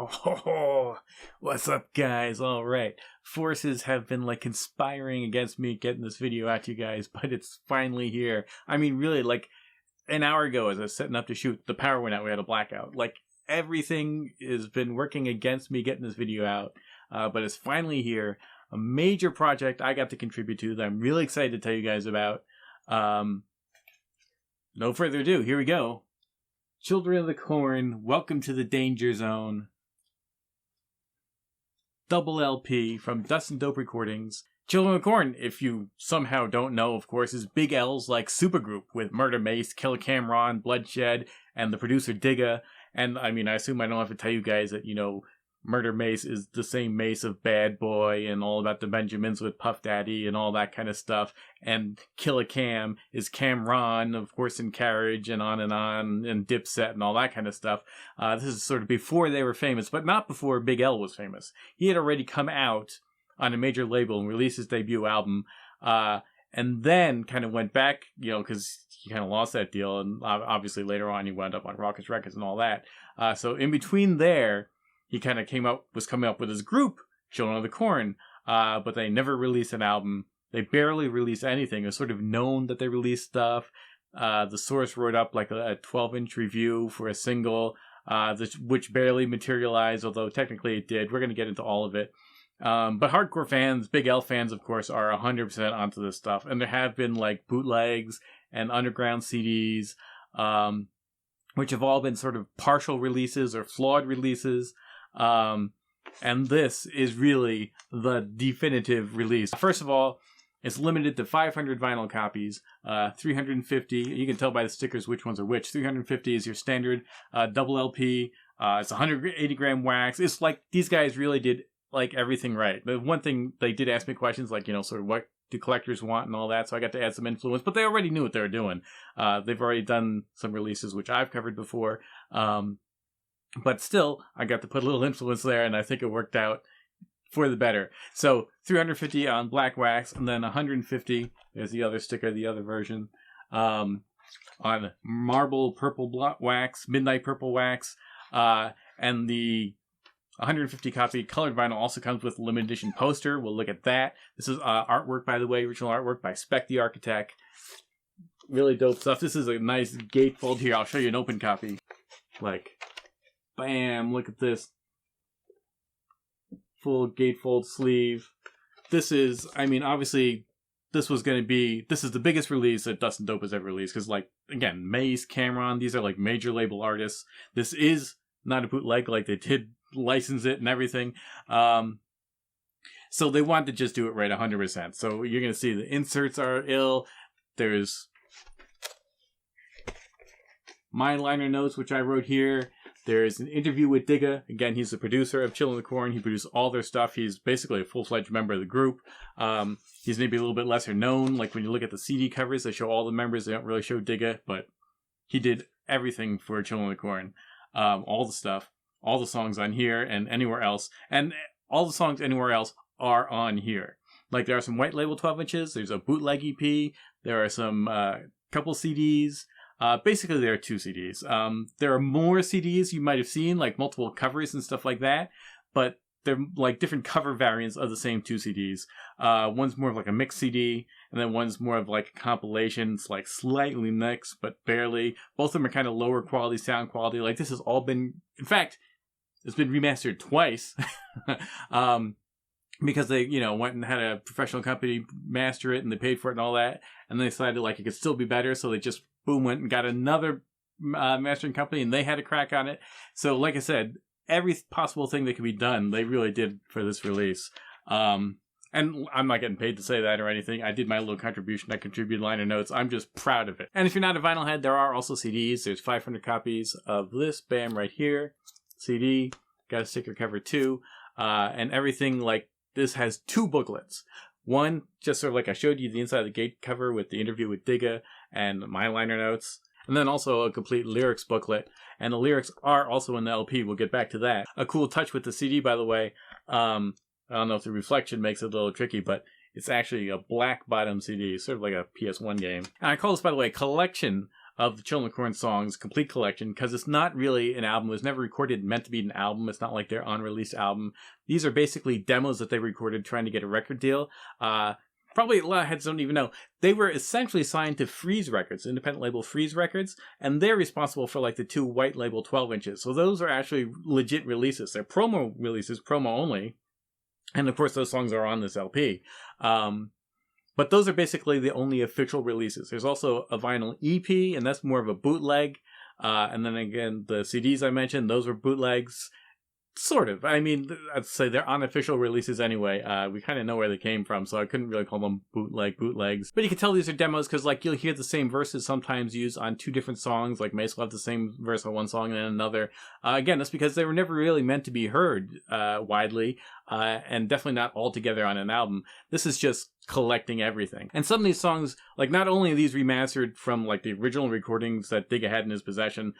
Oh, what's up, guys? All right. Forces have been conspiring against me getting this video out to you guys, but it's finally here. I mean, really, an hour ago as I was setting up to shoot, the power went out. We had a blackout. Everything has been working against me getting this video out, but it's finally here. A major project I got to contribute to that I'm really excited to tell you guys about. No further ado, here we go. Children of the Corn, welcome to the danger zone. Double LP from Dust and Dope Recordings. Children of the Corn, if you somehow don't know, of course, is Big L's supergroup with Murder Mace, Killer Cameron, Bloodshed, and the producer Digga. And I mean, I assume I don't have to tell you guys that, Murder Mace is the same Mace of Bad Boy and all about the Benjamins with Puff Daddy and all that kind of stuff. And Killer Cam is Cameron, of course, in Carriage and on, and Dipset and all that kind of stuff. This is sort of before they were famous, but not before Big L was famous. He had already come out on a major label and released his debut album, and then kind of went back, because he kind of lost that deal, and obviously later on he wound up on Rockets Records and all that. So in between there, he kind of was coming up with his group, Children of the Corn, but they never released an album. They barely released anything. It was sort of known that they released stuff. The Source wrote up a 12-inch review for a single, which barely materialized, although technically it did. We're going to get into all of it. But hardcore fans, Big L fans, of course, are 100% onto this stuff. And there have been bootlegs and underground CDs, which have all been sort of partial releases or flawed releases. And this is really the definitive release. First of all, it's limited to 500 vinyl copies, 350. You can tell by the stickers which ones are which. 350 is your standard double LP. It's 180 gram wax. It's these guys really did everything right. The one thing they did ask me questions sort of what do collectors want and all that, so I got to add some influence, but they already knew what they were doing. They've already done some releases which I've covered before. But still, I got to put a little influence there, and I think it worked out for the better. So 350 on black wax, and then 150, there's the other sticker, the other version, on marble purple wax, midnight purple wax, and the 150 copy colored vinyl also comes with a limited edition poster. We'll look at that. This is artwork, by the way, original artwork by Spec the Architect. Really dope stuff. This is a nice gatefold here. I'll show you an open copy. Bam, look at this. Full gatefold sleeve. This is, obviously, this is the biggest release that Dust and Dope has ever released. Because, again, Mace, Cameron, these are, major label artists. This is not a bootleg, they did license it and everything. So they wanted to just do it right 100%. So you're going to see the inserts are ill. There's my liner notes, which I wrote here. There's an interview with Digga. Again, he's the producer of Children of the Corn. He produced all their stuff. He's basically a full-fledged member of the group. He's maybe a little bit lesser known. When you look at the CD covers, they show all the members. They don't really show Digga, but he did everything for Children of the Corn. All the stuff, all the songs on here and anywhere else. And all the songs anywhere else are on here. There are some white label 12 inches. There's a bootleg EP. There are some couple CDs. Basically, there are 2 CDs. There are more CDs you might have seen, multiple covers and stuff like that, but they're different cover variants of the same 2 CDs. One's more of a mix CD, and then one's more of a compilation. It's slightly mixed, but barely. Both of them are kind of lower quality sound quality. This has all been, in fact, it's been remastered twice. Because they, went and had a professional company master it, and they paid for it and all that, and they decided it could still be better, so they just went and got another mastering company, and they had a crack on it. So, like I said, every possible thing that could be done, they really did for this release. And I'm not getting paid to say that or anything. I did my little contribution. I contributed liner notes. I'm just proud of it. And if you're not a vinyl head, there are also CDs. There's 500 copies of this. Bam, right here. CD. Got a sticker cover too. And everything this has 2 booklets. One, just sort of I showed you the inside of the gate cover with the interview with Digga and my liner notes. And then also a complete lyrics booklet. And the lyrics are also in the LP. We'll get back to that. A cool touch with the CD, by the way. I don't know if the reflection makes it a little tricky, but it's actually a black bottom CD, sort of like a PS1 game. And I call this, by the way, a collection of the Children of Corn songs, complete collection, because it's not really an album. It was never recorded meant to be an album. It's not like their unreleased album. These are basically demos that they recorded trying to get a record deal. Probably a lot of heads don't even know. They were essentially signed to Freeze Records, independent label Freeze Records, and they're responsible for like the 2 white label 12 inches. So those are actually legit releases. They're promo releases, promo only. And of course, those songs are on this LP. But those are basically the only official releases. There's also a vinyl EP, and that's more of a bootleg. And then again, the CDs I mentioned, those were bootlegs. Sort of. I mean, I'd say they're unofficial releases anyway. We kind of know where they came from, so I couldn't really call them bootlegs. But you can tell these are demos because, like, you'll hear the same verses sometimes used on 2 different songs. Like, Mace will have the same verse on one song and then another. Again, that's because they were never really meant to be heard widely, and definitely not all together on an album. This is just collecting everything. And some of these songs, like, not only are these remastered from, like, the original recordings that Digga had in his possession,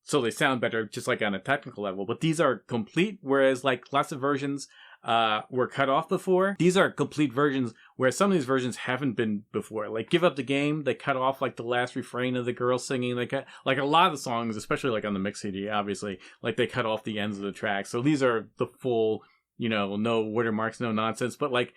so they sound better just like on a technical level. But these are complete, whereas like lots of versions were cut off before. These are complete versions where some of these versions haven't been before. Like Give Up the Game, they cut off like the last refrain of the girl singing. They cut, like a lot of the songs, especially like on the mix CD, obviously, like they cut off the ends of the track. So these are the full, you know, no watermarks, no nonsense. But like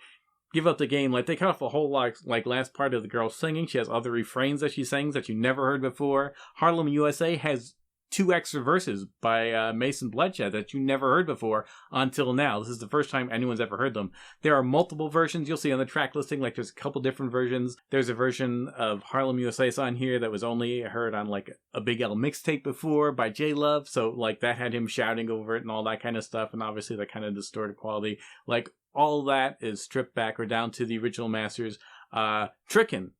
Give Up the Game, like they cut off a whole lot, like last part of the girl singing. She has other refrains that she sings that you never heard before. Harlem USA has 2 extra verses by Mason Bloodshed that you never heard before until now. This is the first time anyone's ever heard them. There are multiple versions you'll see on the track listing. Like there's a couple different versions. There's a version of Harlem USA on here that was only heard on like a Big L mixtape before by J Love. So like that had him shouting over it and all that kind of stuff. And obviously that kind of distorted quality. Like all that is stripped back or down to the original masters. Trickin'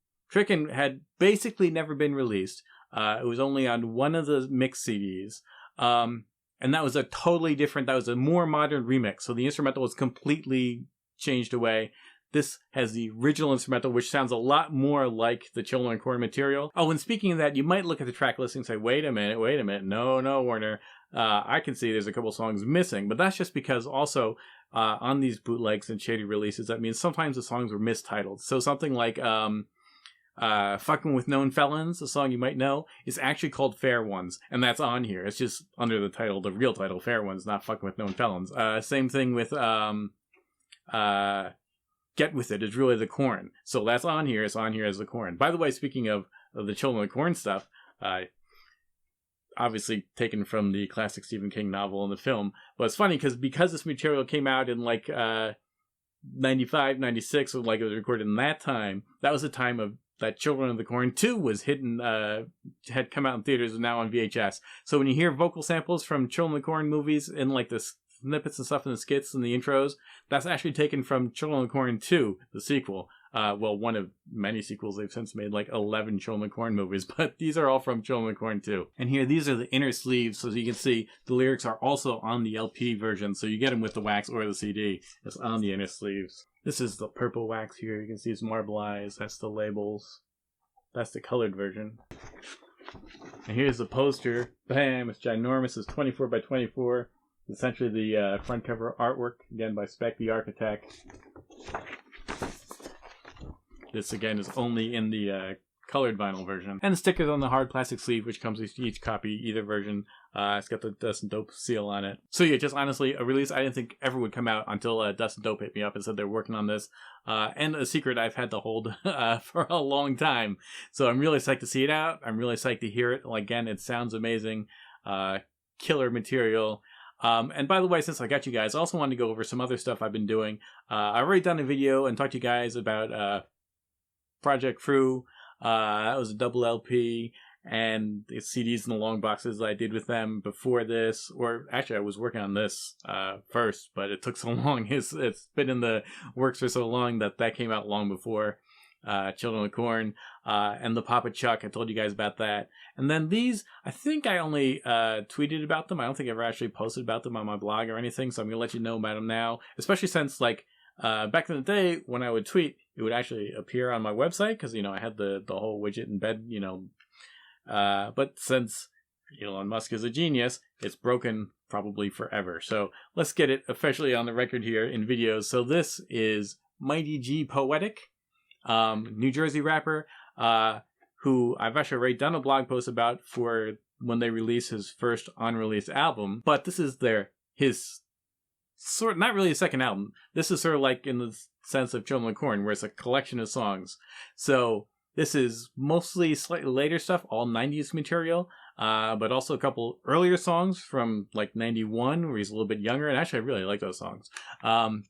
had basically never been released. It was only on one of the mix CDs. And that was a totally different, that was a more modern remix. So the instrumental was completely changed away. This has the original instrumental, which sounds a lot more like the Children of Corn material. Oh, and speaking of that, you might look at the track listing and say, wait a minute. No, Warner. I can see there's a couple songs missing. But that's just because also on these bootlegs and shady releases, that means sometimes the songs were mistitled. So something like Fucking with Known Felons, a song you might know, is actually called Fair Ones, and that's on here. It's just under the title, the real title, Fair Ones, not Fucking with Known Felons. Same thing with Get With It is really The Corn. So that's on here. It's on here as The Corn. By the way, speaking of the Children of the Corn stuff, obviously taken from the classic Stephen King novel and the film. But it's funny because this material came out in like 95, 96, so like it was recorded in that time. That was the time of that Children of the Corn 2 was hidden, had come out in theaters and now on VHS. So when you hear vocal samples from Children of the Corn movies in like the snippets and stuff in the skits and the intros, that's actually taken from Children of the Corn 2, the sequel. Well, one of many sequels. They've since made like 11 Children of the Corn movies, but these are all from Children of the Corn 2. And here, these are the inner sleeves, so as you can see, the lyrics are also on the LP version, so you get them with the wax or the CD. It's on the inner sleeves. This is the purple wax here. You can see it's marble eyes. That's the labels. That's the colored version. And here's the poster. Bam! It's ginormous. It's 24 by 24. It's essentially the front cover artwork, again by Spec the Architect. This, again, is only in the colored vinyl version. And the stickers on the hard plastic sleeve, which comes with each copy, either version. It's got the Dust and Dope seal on it. So yeah, just honestly, a release I didn't think ever would come out until Dust and Dope hit me up and said they're working on this. And a secret I've had to hold for a long time. So I'm really psyched to see it out. I'm really psyched to hear it. Again, it sounds amazing. Killer material. And by the way, since I got you guys, I also wanted to go over some other stuff I've been doing. I've already done a video and talked to you guys about Project Crew. That was a double LP, and the CDs and the long boxes I did with them before this. Or actually, I was working on this first, but it took so long. It's been in the works for so long that came out long before Children of the Corn. And the Papa Chuck, I told you guys about that. And then these, I think I only tweeted about them. I don't think I ever actually posted about them on my blog or anything, so I'm going to let you know about them now. Especially since, like, back in the day, when I would tweet, it would actually appear on my website, because, you know, I had the whole widget embed, you know. But since Elon Musk is a genius, it's broken probably forever. So let's get it officially on the record here in videos. So this is Mighty G Poetic, New Jersey rapper. who I've actually already done a blog post about for when they release his first unreleased album, but this is his sort, not really a second album. This is sort of like in the sense of Children of Corn, where it's a collection of songs. So this is mostly slightly later stuff, all 90s material, but also a couple earlier songs from like 91, where he's a little bit younger, and actually I really like those songs. So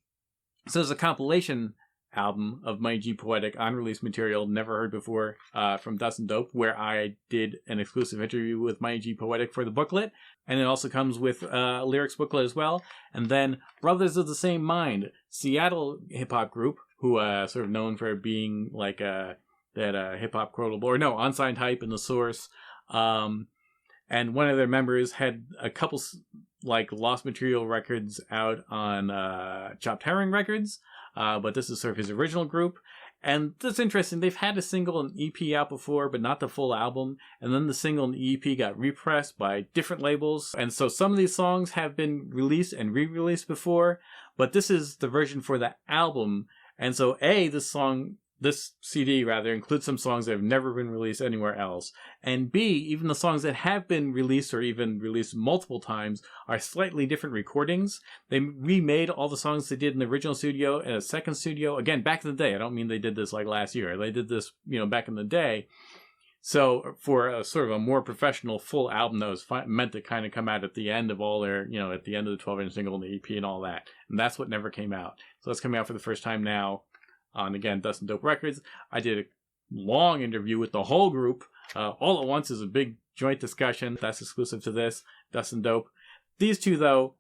there's a compilation album of Mighty G Poetic unreleased material never heard before from Dustin Dope, where I did an exclusive interview with Mighty G Poetic for the booklet, and it also comes with a lyrics booklet as well. And then Brothers of the Same Mind, Seattle hip-hop group, who sort of known for being like that hip-hop quotable, or no, Unsigned Hype in The Source, and one of their members had a couple like lost material records out on Chopped Herring Records, but this is sort of his original group. And that's interesting. They've had a single and EP out before, but not the full album. And then the single and EP got repressed by different labels. And so some of these songs have been released and re-released before, but this is the version for the album. And so this CD rather, includes some songs that have never been released anywhere else. And B, even the songs that have been released or even released multiple times are slightly different recordings. They remade all the songs they did in the original studio in a second studio. Again, back in the day. I don't mean they did this like last year. They did this, back in the day. So for a sort of a more professional full album that was meant to kind of come out at the end of all their, at the end of the 12-inch single and the EP and all that. And that's what never came out. So that's coming out for the first time now on, again, Dustin Dope Records. I did a long interview with the whole group. All at once is a big joint discussion. That's exclusive to this, Dustin Dope. These two, though,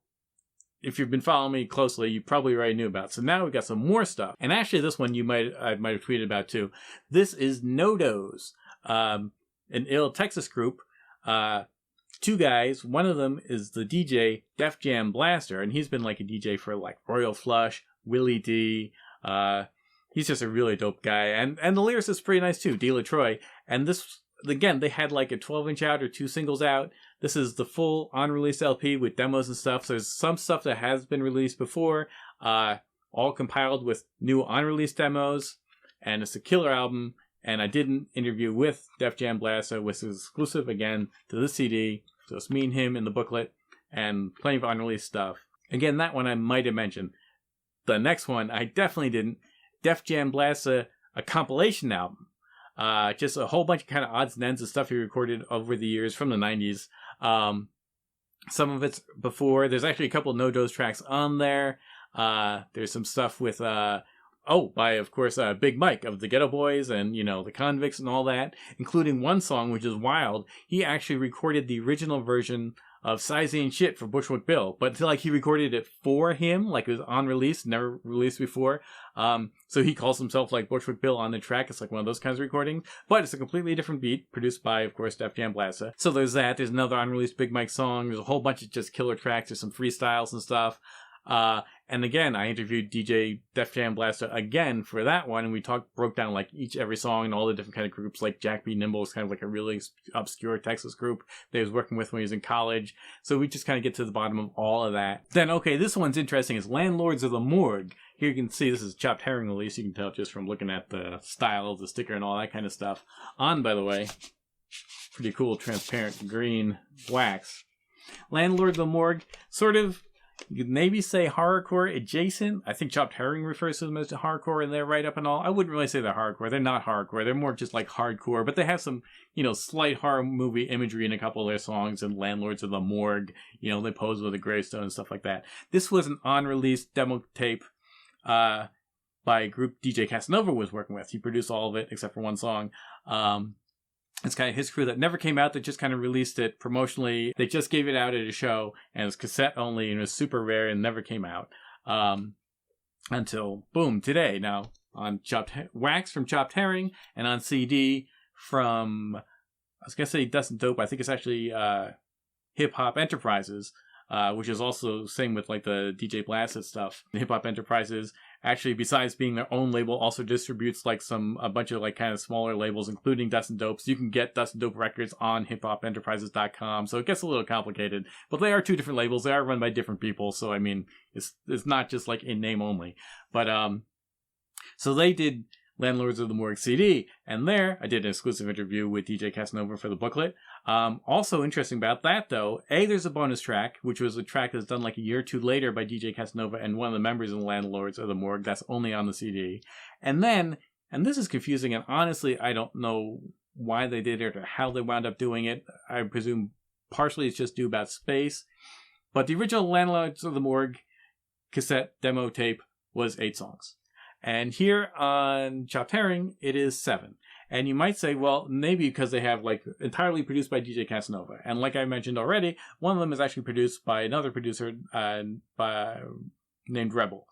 if you've been following me closely, you probably already knew about. So now we've got some more stuff. And actually, this one I might have tweeted about, too. This is Nodos, an ill Texas group. Two guys. One of them is the DJ, Def Jam Blaster, and he's been like a DJ for like Royal Flush, Willie D, he's just a really dope guy. And the lyricist is pretty nice too, D. LaTroy. And this, again, they had like a 12-inch out or 2 singles out. This is the full unreleased LP with demos and stuff. So there's some stuff that has been released before, all compiled with new unreleased demos. And it's a killer album. And I did an interview with Def Jam Blaster, which is exclusive again to the CD. So it's me and him in the booklet and plenty of unreleased stuff. Again, that one I might have mentioned. The next one I definitely didn't. Def Jam Blaster, a compilation album. Just a whole bunch of kind of odds and ends of stuff he recorded over the years from the 90s. Some of it's before. There's actually a couple of No-Dos tracks on there. There's some stuff with, by, of course, Big Mike of the Ghetto Boys and, the Convicts and all that, including one song, which is wild. He actually recorded the original version of Sizey and Shit for Bushwick Bill, but like he recorded it for him, like it was on release, never released before. So he calls himself like Bushwick Bill on the track. It's like one of those kinds of recordings, but it's a completely different beat, produced by, of course, Def Jam Blaster. So there's that. There's another unreleased Big Mike song. There's a whole bunch of just killer tracks. There's some freestyles and stuff. And again, I interviewed DJ Def Jam Blaster again for that one, and we broke down like every song and all the different kind of groups. Like Jack B. Nimble is kind of like a really obscure Texas group that he was working with when he was in college. So we just kind of get to the bottom of all of that. Then, okay, this one's interesting. It's Landlords of the Morg. Here you can see this is Chopped Herring release. You can tell just from looking at the style of the sticker and all that kind of stuff. On, by the way, pretty cool transparent green wax. Landlords of the Morg, sort of, you could maybe say horrorcore adjacent. I think Chopped Herring refers to them as hardcore in their write-up and all. I wouldn't really say they're hardcore. They're not hardcore. They're more just like hardcore, but they have some, slight horror movie imagery in a couple of their songs, and Landlords of the Morg, they pose with a gravestone and stuff like that. This was an on-release demo tape by a group DJ Casanova was working with. He produced all of it except for one song. It's kind of his crew that never came out. They just kind of released it promotionally. They just gave it out at a show, and it was cassette only, and it was super rare and never came out until, boom, today. Now, on Wax from Chopped Herring, and on CD from, I was going to say Dustin Dope. I think it's actually Hip Hop Enterprises, which is also same with like the DJ Blasted stuff. Hip Hop Enterprises actually, besides being their own label, also distributes like a bunch of like kind of smaller labels, including Dustin Dope. So you can get Dustin Dope records on hiphopenterprises.com. So it gets a little complicated, but they are two different labels. They are run by different people. So I mean, it's not just like in name only. But so they did Landlords of the Morg CD. And there, I did an exclusive interview with DJ Casanova for the booklet. Also interesting about that, though, there's a bonus track, which was a track that's done like a year or two later by DJ Casanova and one of the members of the Landlords of the Morg. That's only on the CD. And then, and this is confusing, and honestly, I don't know why they did it or how they wound up doing it. I presume partially it's just due about space. But the original Landlords of the Morg cassette demo tape was 8 songs. And here on Chopped Herring, it is 7. And you might say, well, maybe because they have like entirely produced by DJ Casanova. And like I mentioned already, one of them is actually produced by another producer named Rebel.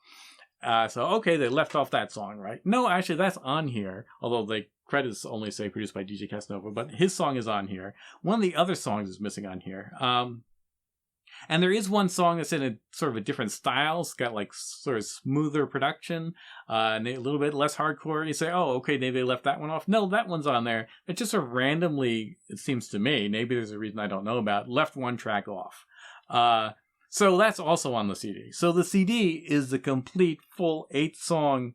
So, okay, they left off that song, right? No, actually, that's on here. Although the credits only say produced by DJ Casanova. But his song is on here. One of the other songs is missing on here. And there is one song that's in a sort of a different style. It's got like sort of smoother production, and a little bit less hardcore. You say, oh, okay, maybe they left that one off. No, that one's on there. It just sort of randomly, it seems to me, maybe there's a reason I don't know about, left one track off. So that's also on the CD. So the CD is the complete full 8-song,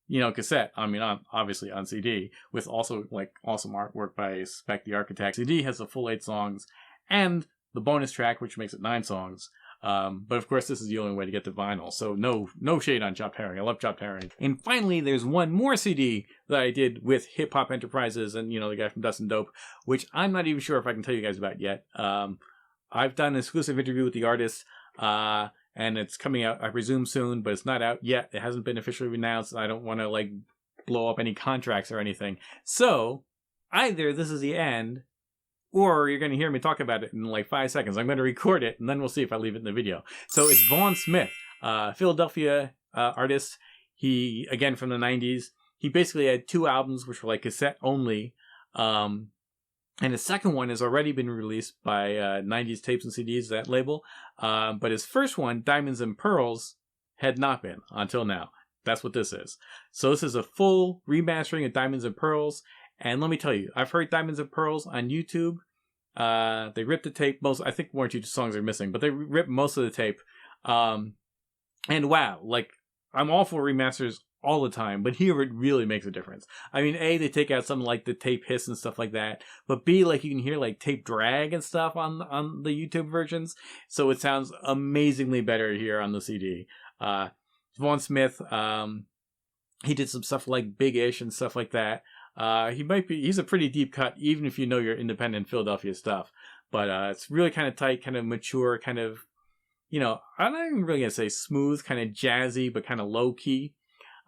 cassette. I mean, obviously on CD, with also like awesome artwork by Spec the Architect. CD has the full 8 songs, and the bonus track, which makes it 9 songs. But of course, this is the only way to get the vinyl. So no shade on Chopped Herring. I love Chopped Herring. And finally, there's one more CD that I did with Hip Hop Enterprises and, the guy from Dust and Dope, which I'm not even sure if I can tell you guys about yet. I've done an exclusive interview with the artist, and it's coming out, I presume, soon, but it's not out yet. It hasn't been officially announced. I don't want to, blow up any contracts or anything. So, either this is the end, or you're going to hear me talk about it in 5 seconds. I'm going to record it, and then we'll see if I leave it in the video. So it's Vaughn Smith, Philadelphia artist. He, again, from the 90s. He basically had 2 albums, which were cassette only. And his second one has already been released by 90s Tapes and CDs, that label. But his first one, Diamonds and Pearls, had not been until now. That's what this is. So this is a full remastering of Diamonds and Pearls. And let me tell you, I've heard Diamonds and Pearls on YouTube. They ripped the tape. I think 1 or 2 songs are missing, but they ripped most of the tape. And wow, I'm all for remasters all the time, but here it really makes a difference. I mean, A, they take out some the tape hiss and stuff like that, but B, you can hear tape drag and stuff on the YouTube versions. So it sounds amazingly better here on the CD. Vaughn Smith, he did some stuff like Big-ish and stuff like that. He's a pretty deep cut, even if you know your independent Philadelphia stuff. But it's really kind of tight, kind of mature, kind of, I'm not even really going to say smooth, kind of jazzy, but kind of low key.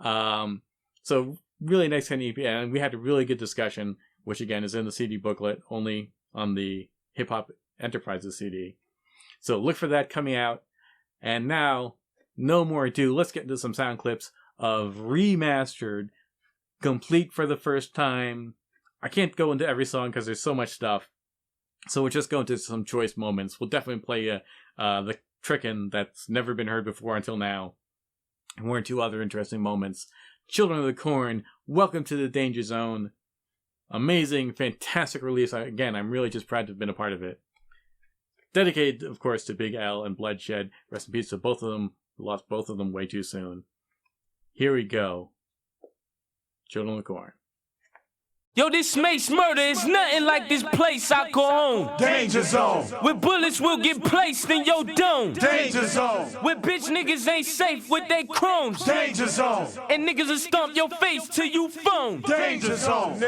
So really nice kind of EP. And we had a really good discussion, which again is in the CD booklet, only on the Hip Hop Enterprises CD. So look for that coming out. And now, no more ado, let's get into some sound clips of remastered, complete for the first time. I can't go into every song because there's so much stuff. So we'll just go into some choice moments. We'll definitely play the Trickin' that's never been heard before until now. And 1 or 2 other interesting moments. Children of the Corn, welcome to the Danger Zone. Amazing, fantastic release. Again, I'm really just proud to have been a part of it. Dedicated, of course, to Big L and Bloodshed. Rest in peace to both of them. We lost both of them way too soon. Here we go. Children of the Corn. Yo, this Mace murder is nothing like this place I call home. Danger Zone. Where bullets will get placed in your dome. Danger Zone. Where bitch niggas ain't safe with their chromes. Danger Zone. And niggas will stomp your face till you foam. Danger Zone.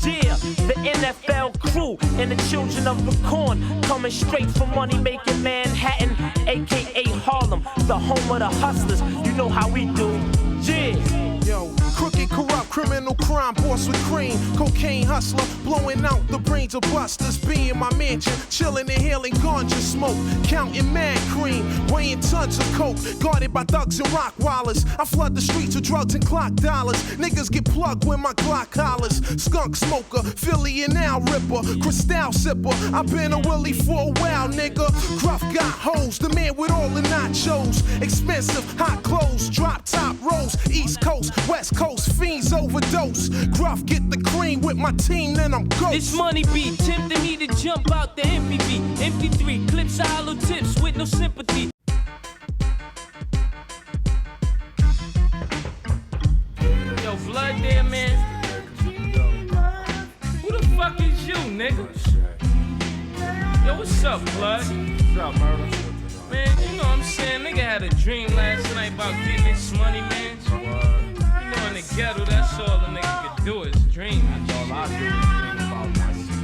Yeah, the NFL crew and the children of the corn coming straight from money-making Manhattan, a.k.a. Harlem, the home of the hustlers. You know how we do. Yeah. Yo, crooked, corrupt, criminal crime, boss with cream, cocaine hustler, blowing out the brains of busters. Be in my mansion, chilling, inhaling ganja smoke, counting mad cream, weighing tons of coke, guarded by thugs and rock wallers. I flood the streets with drugs and clock dollars. Niggas get plugged with my Glock collars. Skunk smoker, Philly and Al Ripper, Cristal sipper. I've been a Willie for a while, nigga. Gruff got hoes, the man with all the nachos. Expensive, hot clothes, drop top rolls, East Coast, West Coast, fiends overdose. Gruff get the cream with my team, then I'm ghost. This money be tempting me to jump out the MPV. MP3 clips, hollow tips with no sympathy. blood there, man? Who the fuck is you, nigga? Yo, what's up, blood? What's up, Murder? Man, you know what I'm saying? Nigga had a dream last night about getting this money, man. You know, in the ghetto, that's all a nigga could do is dream. That's all I do is dream about my secret.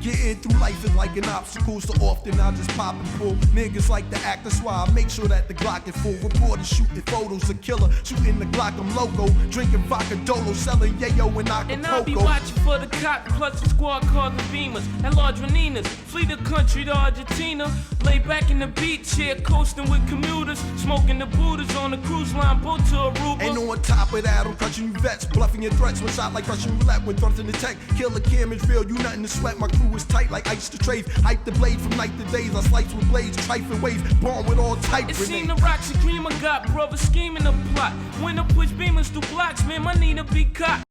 Getting through life is like an obstacle, so often I just pop and pull. Niggas like to act, that's why I make sure that the Glock is full. Reporters shooting photos, a killer shooting the Glock, I'm loco. Drinking vodka Dolo, selling yayo and Acapulco. And I'll be watching for the cop, plus the squad called the Beamers. And large Raninas, flee the country to Argentina. Lay back in the beach chair, coasting with commuters. Smoking the Buddhas on the cruise line, boat to Aruba. And on top of that, I'm crushing you vets, bluffing your threats. One shot like Russian roulette with thrust in the tech. Killer Cam is real, you nothing to sweat. My crew is tight like ice to trade. Hype the blade from night to days. I slice with blades, trifling waves, bomb with all type It grenades. seemed the rocks and cream I got, brother scheming the plot. When I push beamers through blocks, man, my need to be caught.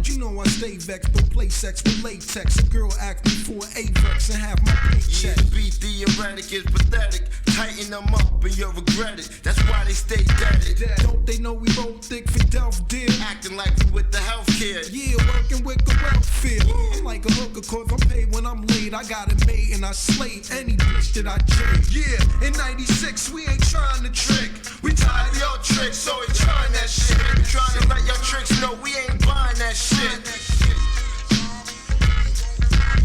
You know I stay vexed, don't play sex with latex. A girl asked me for an Avex and have my paycheck. Yeah, be theoretic is pathetic. Tighten them up and you'll regret it. That's why they stay dead. Don't they know we roll thick for Delph deal? Acting like we with the healthcare. Yeah, working with the welfare. I'm like a hooker cause I'm paid when I'm late. I got it made and I slay any bitch that I trade. Yeah, in 96 we ain't trying to trick. We tired of your tricks, so we trying that shit. We trying to let your tricks know we ain't buying that shit.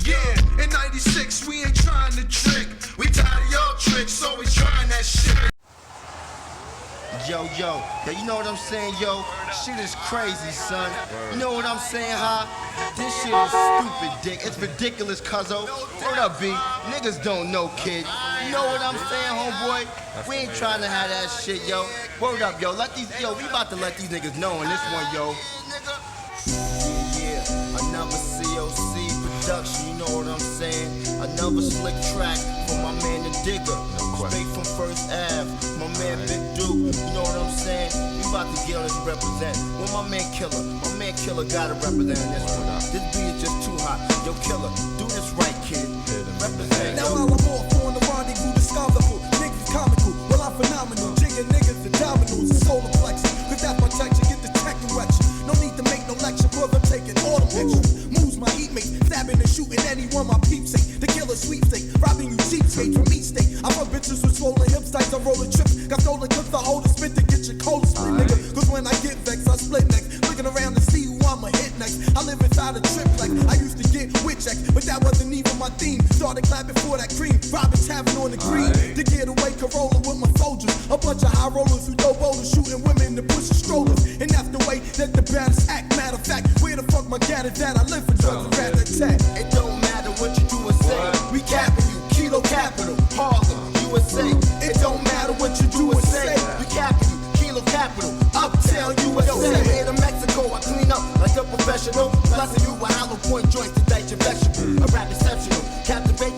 Yeah, in 96 we ain't trying to trick. We tired of your tricks, so we trying that shit. Yo, you know what I'm saying, yo? Shit is crazy, son. You know what I'm saying, huh? This shit is stupid, dick. It's ridiculous, cuzzo. Word up, B. Niggas don't know, kid. You know what I'm saying, homeboy? We ain't trying to have that shit, yo. Word up, yo. We about to let these niggas know on this one, yo. Yeah, another COC production, you know what I'm saying? Another slick track for my man the Digger. Straight from First Ave, my man Big Duke, you know what I'm saying? We about to get on this represent. Well, my man Killer gotta represent this one. This beat is just too hot. Yo, Killer, do this right, kid. Represent. Now while I'm off on the rendezvous, discoverable. Niggas comical, well I'm phenomenal. Jigging niggas and dominoes and solar plexus. Cause that's my texture, get the tech and wet you. No need to make no lecture, cause I'm taking all the pictures. Moves my heat mate, stabbing and shooting anyone my peeps say. The killer sweepstake, robbing you cheapskates from each state. I fuck bitches with swollen hips, tights, I roll a trip. Got stolen clips, I hold a spit to get your cold split, nigga. Cause when I get vexed, I split next. Looking around to see who I'ma hit next. I live inside a triplex. I used to get witch X, but that wasn't even my theme. Started clapping for that cream, robbing tavern on the green. To get away Corolla with my soldiers. A bunch of high rollers who do boulders, shooting women to push strollers. And that's the way that the baddest act. Matter of fact, where the fuck my gat is at? I live for drugs and rat attack. It don't matter what you do or say. We capping you, Kilo Capital, Harlem, USA. It don't matter what you do or say. We capping you, Kilo Capital, Uptown, USA. Yo, here to Mexico, I clean up like a professional. Blessing you with hollow point joints to dice your vegetable. A rap exceptional, captivate